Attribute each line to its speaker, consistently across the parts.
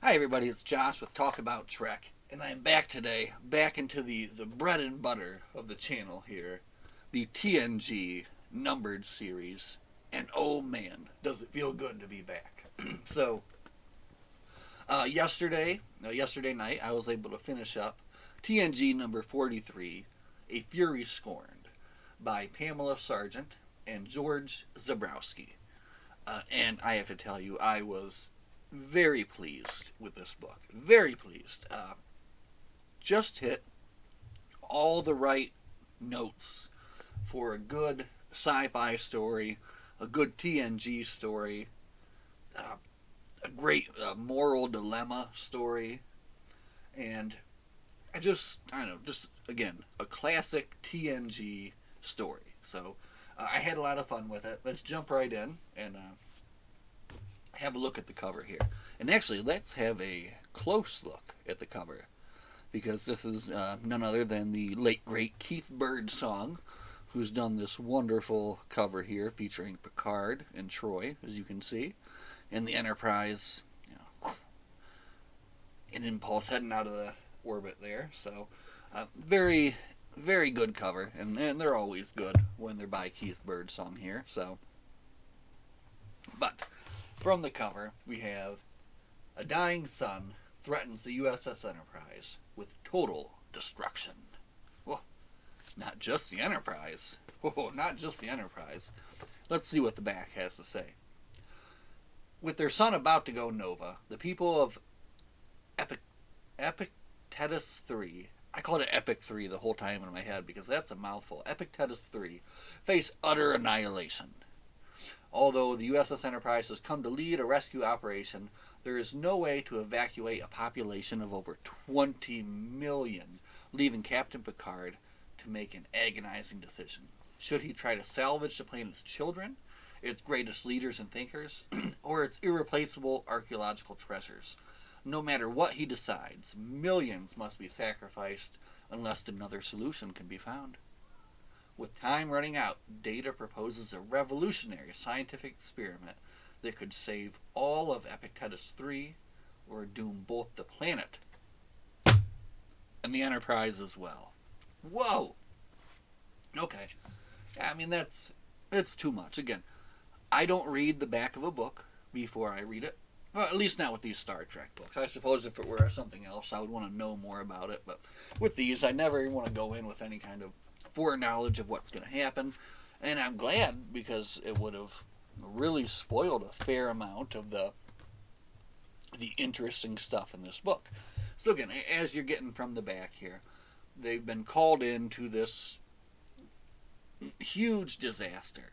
Speaker 1: Hi everybody, it's Josh with Talk About Trek, and I'm back today, back into the bread and butter of the channel here, the TNG numbered series, and oh man, does it feel good to be back. Yesterday night, I was able to finish up TNG number 43, A Fury Scorned, by Pamela Sargent and George Zabrowski. And I have to tell you, I was very pleased with this book. Very pleased. Just hit all the right notes for a good sci-fi story, a good TNG story, uh, a great moral dilemma story, and I don't know, just again a classic TNG story. So I had a lot of fun with it. Let's jump right in and have a look at the cover here. And actually, let's have a close look at the cover because this is none other than the late great Keith Birdsong, who's done this wonderful cover here featuring Picard and Troy, as you can see, and the Enterprise, an impulse heading out of the orbit there. So, very, very good cover, and they're always good when they're by Keith Birdsong here. So, but from the cover, we have a dying sun threatens the USS Enterprise with total destruction. Oh, not just the Enterprise. Oh, not just the Enterprise. Let's see what the back has to say. With their sun about to go nova, the people of Epictetus 3, I called it Epic 3 the whole time in my head because that's a mouthful. Epictetus 3 face utter annihilation. Although the USS Enterprise has come to lead a rescue operation, there is no way to evacuate a population of over 20 million, leaving Captain Picard to make an agonizing decision. Should he try to salvage the planet's children, its greatest leaders and thinkers, or its irreplaceable archaeological treasures? No matter what he decides, millions must be sacrificed unless another solution can be found. With time running out, Data proposes a revolutionary scientific experiment that could save all of Epictetus 3 or doom both the planet and the Enterprise as well. Whoa! Okay. I mean, it's too much. Again, I don't read the back of a book before I read it. Well, at least not with these Star Trek books. I suppose if it were something else, I would want to know more about it. But with these, I never want to go in with any kind of foreknowledge of what's going to happen. And I'm glad because it would have really spoiled a fair amount of the interesting stuff in this book. So again, as you're getting from the back here, they've been called into this huge disaster.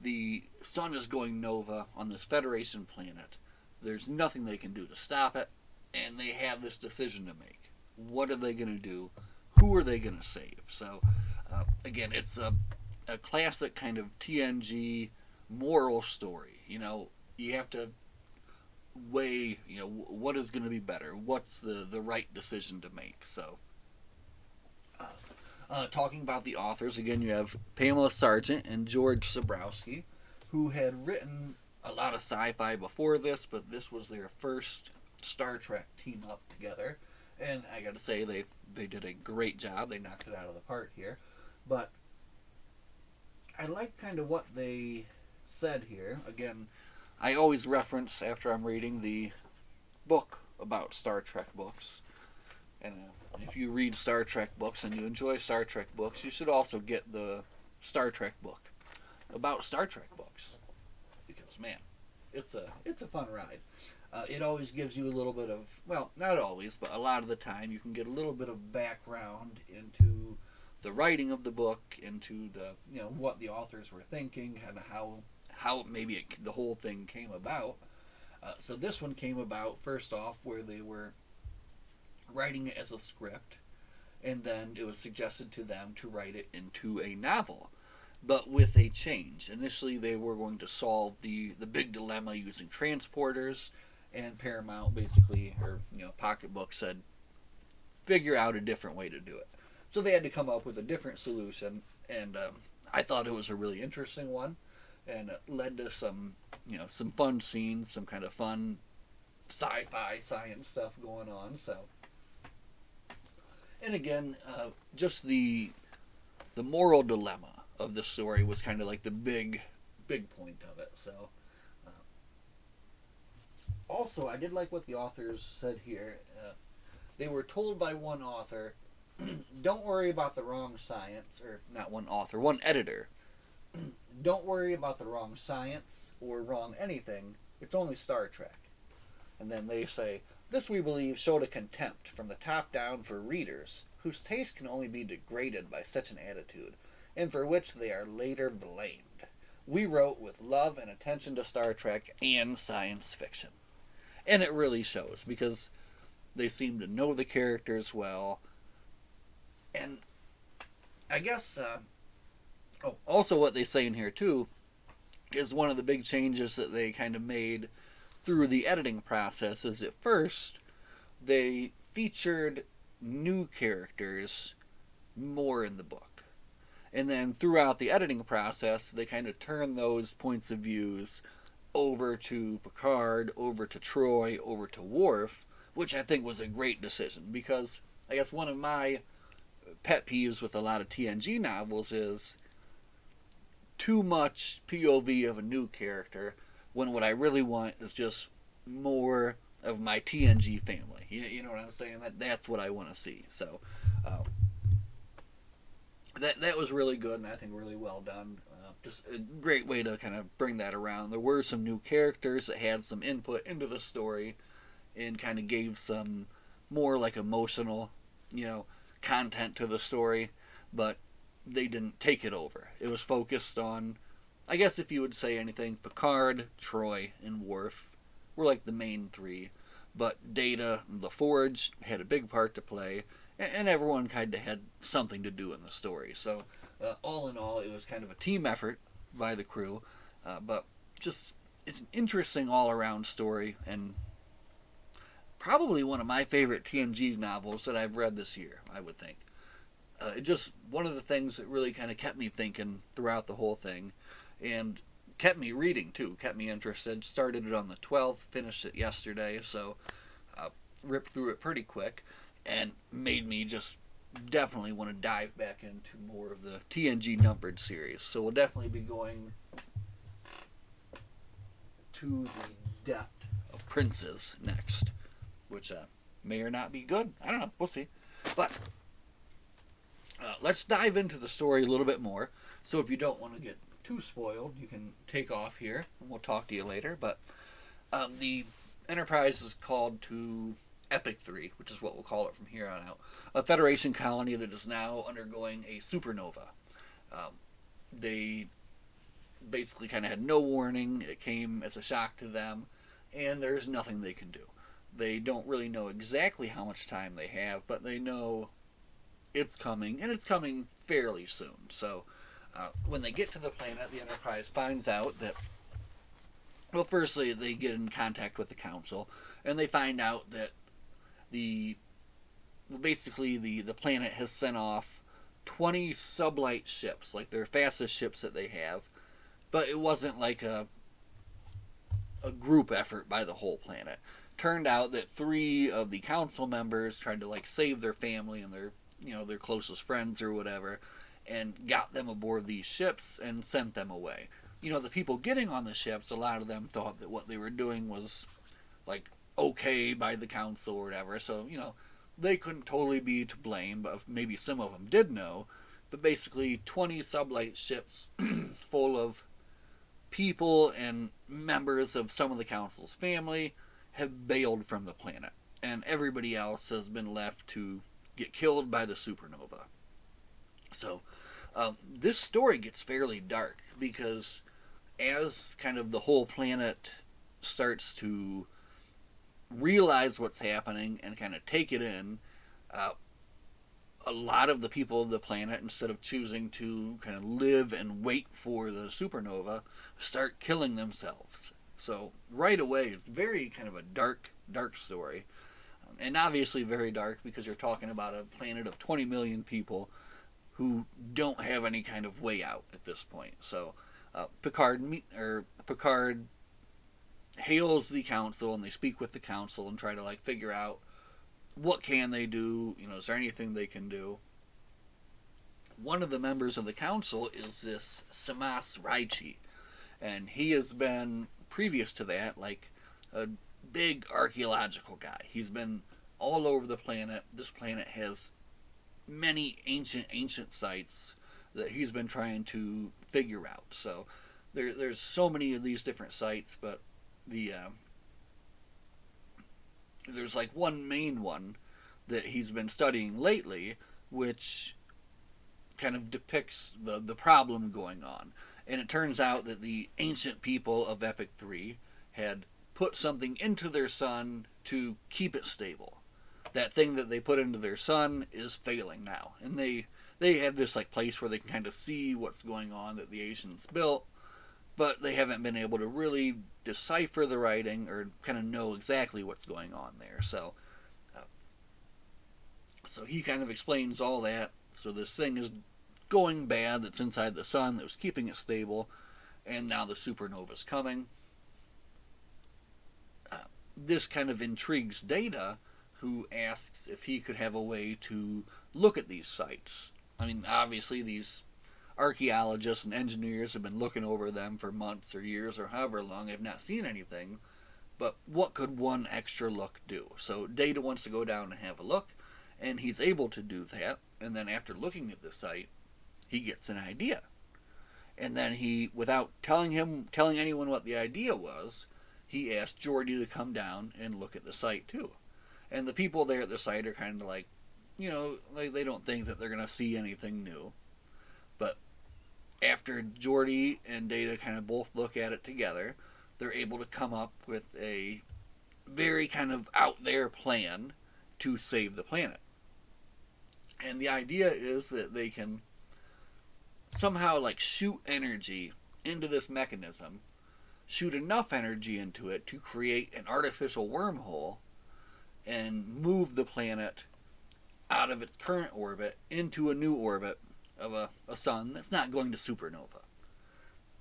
Speaker 1: The sun is going nova on this Federation planet. There's nothing they can do to stop it, and they have this decision to make. What are they going to do? Who are they going to save? So, again, it's a classic kind of TNG moral story. You have to weigh, what is going to be better? What's the right decision to make? So, talking about the authors, again, you have Pamela Sargent and George Zabrowski, who had written a lot of sci-fi before this, but this was their first Star Trek team up together, and I gotta say they did a great job. They knocked it out of the park here. But I like kind of what they said here. Again, I always reference after I'm reading the book about Star Trek books, and if you read Star Trek books and you enjoy Star Trek books, you should also get the Star Trek book about Star Trek books. Because man, it's a fun ride. It always gives you a little bit of, well, not always, but a lot of the time you can get a little bit of background into the writing of the book, into the what the authors were thinking and how maybe the whole thing came about. So this one came about first off where they were writing it as a script, and then it was suggested to them to write it into a novel, but with a change. Initially, they were going to solve the big dilemma using transporters, and Paramount basically, or Pocketbook said, figure out a different way to do it. So they had to come up with a different solution, and I thought it was a really interesting one, and it led to some fun scenes, some kind of fun sci-fi science stuff going on. So, and again, just the moral dilemma of the story was kind of like the big point of it. So, uh, also, I did like what the authors said here. They were told by one author, "Don't worry about the wrong science," or not one author, one editor. "Don't worry about the wrong science or wrong anything. It's only Star Trek." And then they say, "This, we believe, showed a contempt from the top down for readers, whose taste can only be degraded by such an attitude, and for which they are later blamed. We wrote with love and attention to Star Trek and science fiction." And it really shows, because they seem to know the characters well. And I guess, also what they say in here, too, is one of the big changes that they kind of made through the editing process is, at first they featured new characters more in the book. And then throughout the editing process, they kind of turned those points of views over to Picard, over to Troy, over to Worf, which I think was a great decision, because I guess one of my pet peeves with a lot of TNG novels is too much POV of a new character, when what I really want is just more of my TNG family. You know what I'm saying? That's what I want to see. So that was really good, and I think really well done. Just a great way to kind of bring that around. There were some new characters that had some input into the story, and kind of gave some more like emotional, content to the story, but they didn't take it over. It was focused on, I guess if you would say anything, Picard, Troy, and Worf were like the main three, but Data and the Forge had a big part to play, and everyone kind of had something to do in the story. So, all in all, it was kind of a team effort by the crew, but just, it's an interesting all-around story, and probably one of my favorite TNG novels that I've read this year, I would think. It just, one of the things that really kind of kept me thinking throughout the whole thing, and kept me reading too, kept me interested. Started it on the 12th, finished it yesterday, so ripped through it pretty quick, and made me just definitely want to dive back into more of the TNG numbered series. So we'll definitely be going to the Death of Princes next, which may or not be good. I don't know. We'll see. But let's dive into the story a little bit more. So if you don't want to get too spoiled, you can take off here, and we'll talk to you later. But the Enterprise is called to Epic 3, which is what we'll call it from here on out, a Federation colony that is now undergoing a supernova. They basically kind of had no warning. It came as a shock to them, and there's nothing they can do. They don't really know exactly how much time they have, but they know it's coming, and it's coming fairly soon. So when they get to the planet, the Enterprise finds out that, well, firstly, they get in contact with the Council, and they find out that the planet has sent off 20 sublight ships, like their fastest ships that they have, but it wasn't like a group effort by the whole planet. Turned out that 3 of the council members tried to like save their family and their closest friends or whatever, and got them aboard these ships and sent them away. The people getting on the ships, a lot of them thought that what they were doing was like okay by the council or whatever, so they couldn't totally be to blame, but maybe some of them did know. But basically 20 sublight ships full of people and members of some of the council's family have bailed from the planet, and everybody else has been left to get killed by the supernova. So this story gets fairly dark, because as kind of the whole planet starts to realize what's happening and kind of take it in, a lot of the people of the planet, instead of choosing to kind of live and wait for the supernova, start killing themselves. So right away, it's very kind of a dark story. And obviously very dark, because you're talking about a planet of 20 million people who don't have any kind of way out at this point. So Picard hails the council, and they speak with the council and try to like figure out what can they do. You know, is there anything they can do? One of the members of the council is this Samas Raichi, and he has been previous to that like a big archaeological guy. He's been all over the planet. This planet has many ancient sites that he's been trying to figure out. So there's so many of these different sites, but there's like one main one that he's been studying lately, which kind of depicts the problem going on. And it turns out that the ancient people of Epic 3 had put something into their sun to keep it stable. That thing that they put into their sun is failing now. And they have this like place where they can kind of see what's going on that the Asians built, but they haven't been able to really decipher the writing or kind of know exactly what's going on there. So he kind of explains all that. So this thing is going bad that's inside the sun that was keeping it stable, and now the supernova's coming. This kind of intrigues Data, who asks if he could have a way to look at these sites. I mean, obviously these archaeologists and engineers have been looking over them for months or years or however long, have not seen anything, but what could one extra look do? So Data wants to go down and have a look, and he's able to do that, and then after looking at the site, he gets an idea. And then he, without telling anyone what the idea was, he asked Geordi to come down and look at the site too. And the people there at the site are kind of like, you know, like they don't think that they're going to see anything new. But after Geordi and Data kind of both look at it together, they're able to come up with a very kind of out there plan to save the planet. And the idea is that they can somehow like shoot energy into this mechanism, shoot enough energy into it to create an artificial wormhole and move the planet out of its current orbit into a new orbit of a sun that's not going to supernova.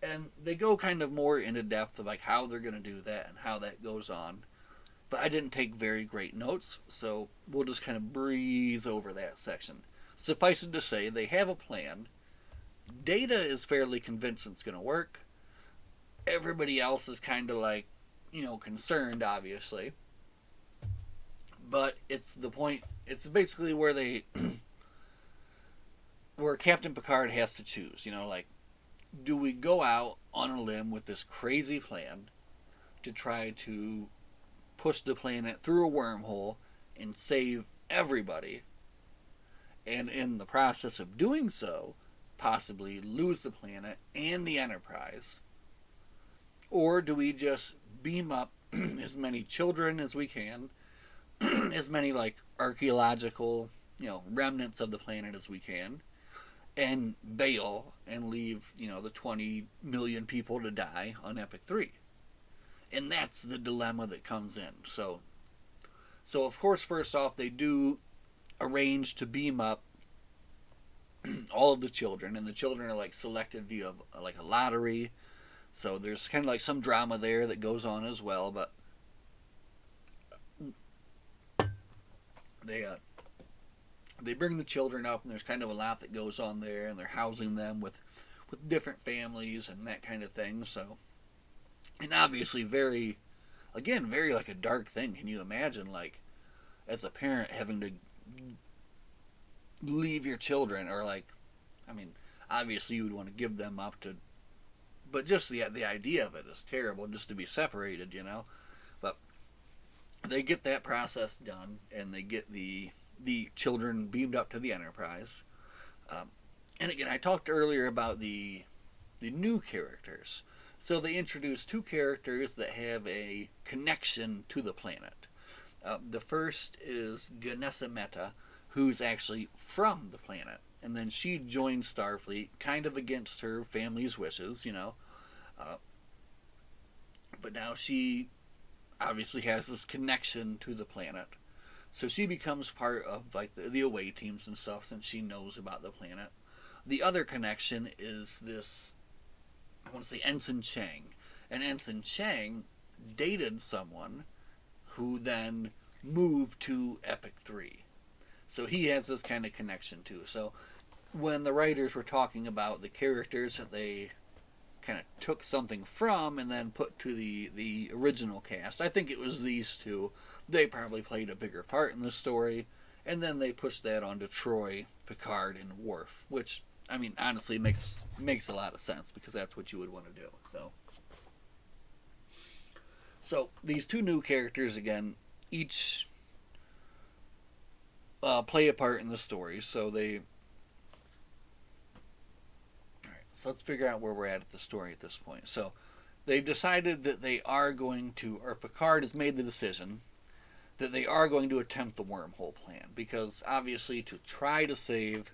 Speaker 1: And they go kind of more into depth of like how they're going to do that and how that goes on. But I didn't take very great notes, so we'll just kind of breeze over that section. Suffice it to say, they have a plan. Data is fairly convinced it's going to work. Everybody else is kind of like, you know, concerned, obviously. But it's the point, it's basically where where Captain Picard has to choose, you know, like, do we go out on a limb with this crazy plan to try to push the planet through a wormhole and save everybody, and in the process of doing so, possibly lose the planet and the Enterprise? Or do we just beam up as many children as we can, as many like archaeological, you know, remnants of the planet as we can, and bail and leave, you know, the 20 million people to die on Epic 3? And that's the dilemma that comes in. So of course, first off, they do arrange to beam up all of the children, and the children are like selected via like a lottery. So there's kind of like some drama there that goes on as well, but they bring the children up, and there's kind of a lot that goes on there, and they're housing them with different families and that kind of thing. So, and obviously very like a dark thing. Can you imagine, like, as a parent having to leave your children, or like, I mean, obviously you would want to give them up to, but just the idea of it is terrible, just to be separated, you know. But they get that process done, and they get the children beamed up to the Enterprise. And again, I talked earlier about the new characters. So they introduce two characters that have a connection to the planet. The first is Ganessa Mehta, who's actually from the planet. And then she joined Starfleet, kind of against her family's wishes, you know. But now she obviously has this connection to the planet. So she becomes part of like the away teams and stuff, since she knows about the planet. The other connection is this, I want to say, Ensign Chang. And Ensign Chang dated someone who then moved to Epic 3. So he has this kind of connection too. So when the writers were talking about the characters that they kind of took something from and then put to the original cast, I think it was these two. They probably played a bigger part in the story, and then they pushed that onto Troy, Picard, and Worf, which, I mean, honestly makes a lot of sense because that's what you would want to do. So these two new characters, again, each play a part in the story. So so let's figure out where we're at the story at this point. So they've decided that they are going to, or Picard has made the decision that they are going to attempt the wormhole plan, because obviously to try to save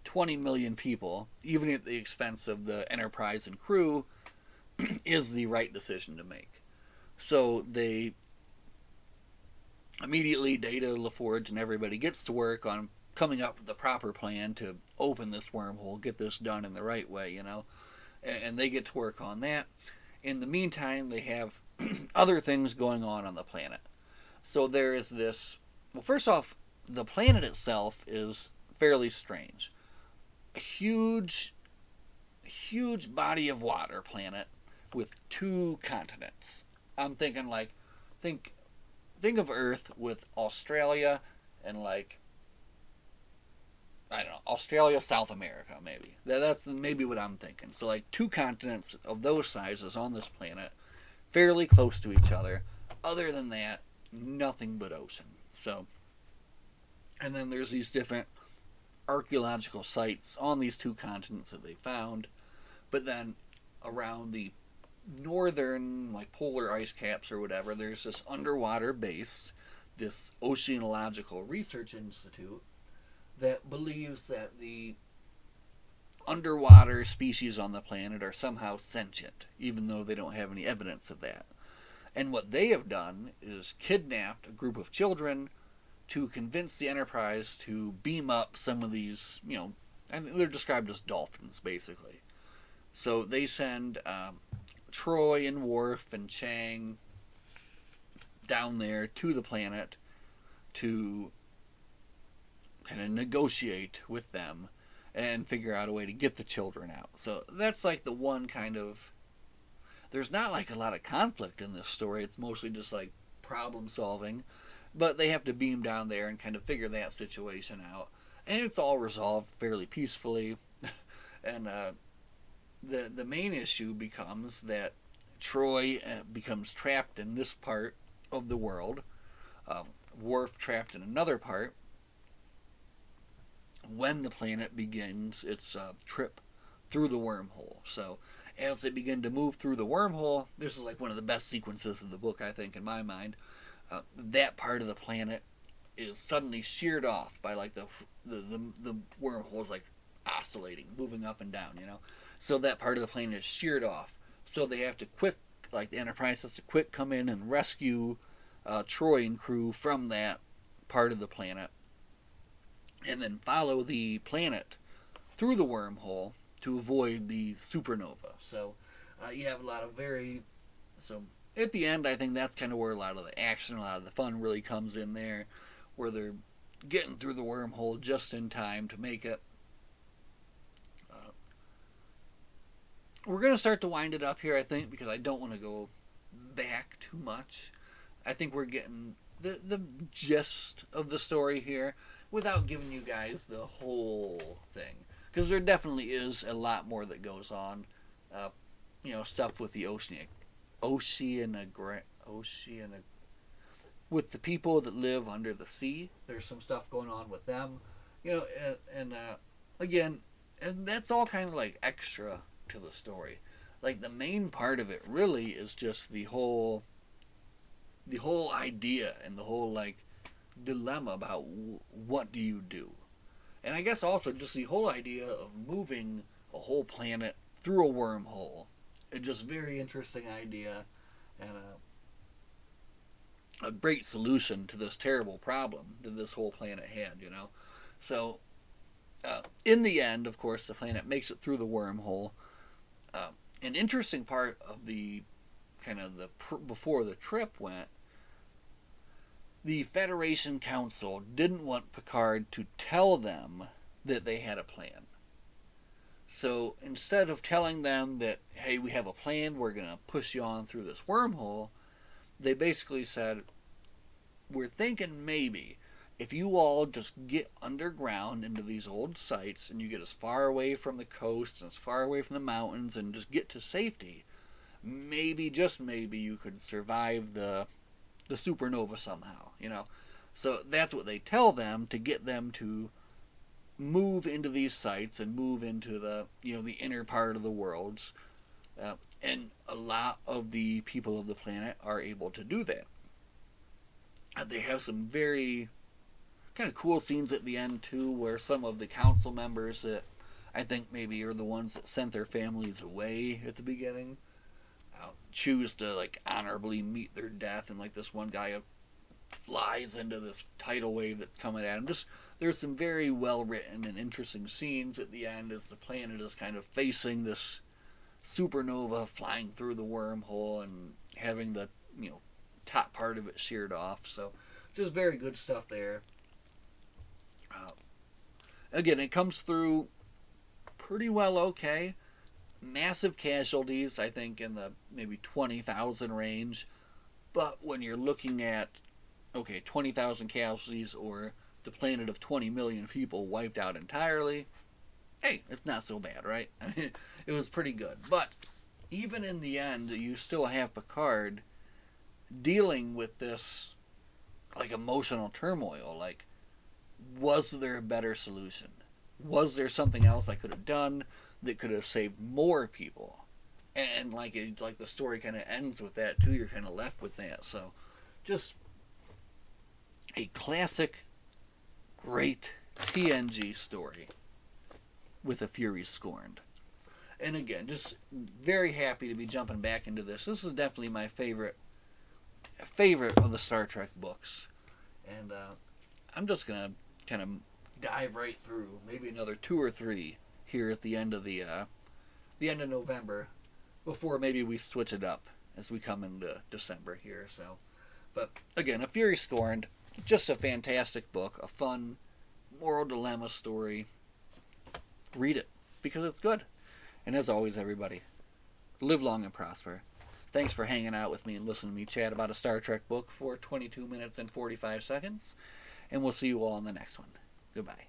Speaker 1: 20 million people, even at the expense of the Enterprise and crew, is the right decision to make. So they immediately, Data, LaForge, and everybody gets to work on coming up with the proper plan to open this wormhole, get this done in the right way, you know. And they get to work on that. In the meantime, they have other things going on the planet. So there is this. Well, first off, the planet itself is fairly strange. A huge body of water planet with two continents. I'm thinking like, think of Earth with Australia and like, I don't know, Australia, South America, maybe. That's maybe what I'm thinking. So like two continents of those sizes on this planet, fairly close to each other. Other than that, nothing but ocean. So, and then there's these different archaeological sites on these two continents that they found. But then around the northern, like, polar ice caps or whatever, there's this underwater base, this Oceanological Research Institute, that believes that the underwater species on the planet are somehow sentient, even though they don't have any evidence of that. And what they have done is kidnapped a group of children to convince the Enterprise to beam up some of these, you know, and they're described as dolphins, basically. So they send Troy and Worf and Chang down there to the planet to kind of negotiate with them and figure out a way to get the children out. So that's like the one kind of. There's not like a lot of conflict in this story. It's mostly just like problem solving. But they have to beam down there and kind of figure that situation out. And it's all resolved fairly peacefully. And the main issue becomes that Troy becomes trapped in this part of the world. Worf trapped in another part. When the planet begins its trip through the wormhole. So as they begin to move through the wormhole, this is like one of the best sequences in the book, I think, in my mind. That part of the planet is suddenly sheared off by like the wormhole is like oscillating, moving up and down, you know. So that part of the planet is sheared off. So they have to the Enterprise has to come in and rescue Troy and crew from that part of the planet, and then follow the planet through the wormhole to avoid the supernova. So you have a lot of so at the end, I think that's kind of where a lot of the action, a lot of the fun really comes in there, where they're getting through the wormhole just in time to make it. We're going to start to wind it up here, I think, because I don't want to go back too much. I think we're getting the gist of the story here without giving you guys the whole thing. Because there definitely is a lot more that goes on. Stuff with the with the people that live under the sea. There's some stuff going on with them. Again, and that's all kind of like extra to the story. Like the main part of it really is just the whole idea and the whole like dilemma about what do you do. And I guess also just the whole idea of moving a whole planet through a wormhole. It's just very interesting idea and a great solution to this terrible problem that this whole planet had, you know. So in the end, of course, the planet makes it through the wormhole. An interesting part of the kind of before the trip went, the Federation Council didn't want Picard to tell them that they had a plan. So instead of telling them that, hey, we have a plan, we're going to push you on through this wormhole, they basically said, we're thinking maybe if you all just get underground into these old sites and you get as far away from the coast and as far away from the mountains and just get to safety, maybe, just maybe, you could survive the supernova somehow, you know. So that's what they tell them to get them to move into these sites and move into the, you know, the inner part of the worlds. And a lot of the people of the planet are able to do that. They have some very kind of cool scenes at the end too, where some of the council members that I think maybe are the ones that sent their families away at the beginning choose to like honorably meet their death, and like this one guy flies into this tidal wave that's coming at him. Just there's some very well written and interesting scenes at the end as the planet is kind of facing this supernova flying through the wormhole and having the, you know, top part of it sheared off. So just very good stuff there. Again, it comes through pretty well okay. Massive casualties, I think, in the maybe 20,000 range. But when you're looking at, okay, 20,000 casualties or the planet of 20 million people wiped out entirely, hey, it's not so bad, right? I mean, it was pretty good. But even in the end, you still have Picard dealing with this, like, emotional turmoil. Like, was there a better solution? Was there something else I could have done that could have saved more people? And like the story kind of ends with that too. You're kind of left with that. So, just a classic, great TNG story with a Fury Scorned. And again, just very happy to be jumping back into this. This is definitely my favorite of the Star Trek books. And I'm just gonna kind of dive right through maybe another 2 or 3 here at the end of the end of November, before maybe we switch it up as we come into December here. So, but again, A Fury Scorned, just a fantastic book, a fun moral dilemma story. Read it because it's good. And as always, everybody, live long and prosper. Thanks for hanging out with me and listening to me chat about a Star Trek book for 22 minutes and 45 seconds. And we'll see you all in the next one. Goodbye.